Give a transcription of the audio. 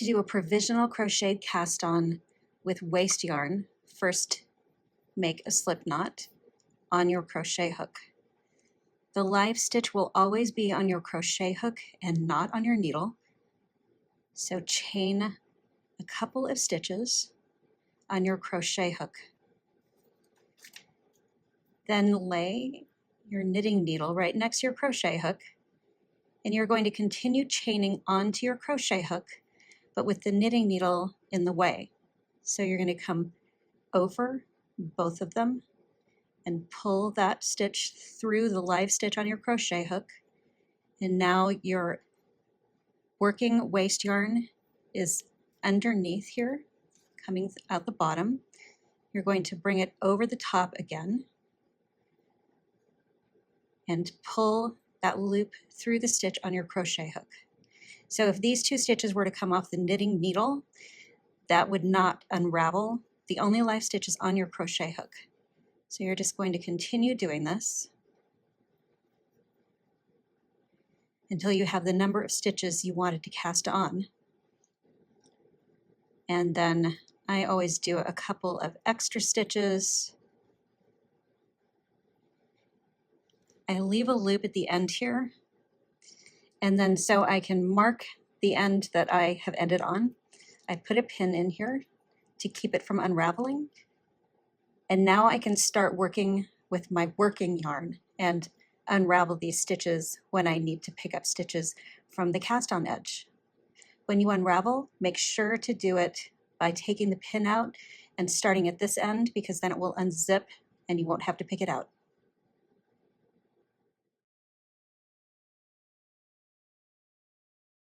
to do a provisional crocheted cast on with waste yarn, first make a slip knot on your crochet hook. The live stitch will always be on your crochet hook and not on your needle. So chain a couple of stitches on your crochet hook. Then lay your knitting needle right next to your crochet hook, and you're going to continue chaining onto your crochet hook, but with the knitting needle in the way. So you're going to come over both of them and pull that stitch through the live stitch on your crochet hook. And now your working waste yarn is underneath here, coming out the bottom. You're going to bring it over the top again and pull that loop through the stitch on your crochet hook. So if these two stitches were to come off the knitting needle, that would not unravel. The only live stitch is on your crochet hook. So you're just going to continue doing this until you have the number of stitches you wanted to cast on. And then I always do a couple of extra stitches. I leave a loop at the end here, and then so I can mark the end that I have ended on, I put a pin in here to keep it from unraveling. And now I can start working with my working yarn and unravel these stitches when I need to pick up stitches from the cast-on edge. When you unravel, make sure to do it by taking the pin out and starting at this end, because then it will unzip and you won't have to pick it out.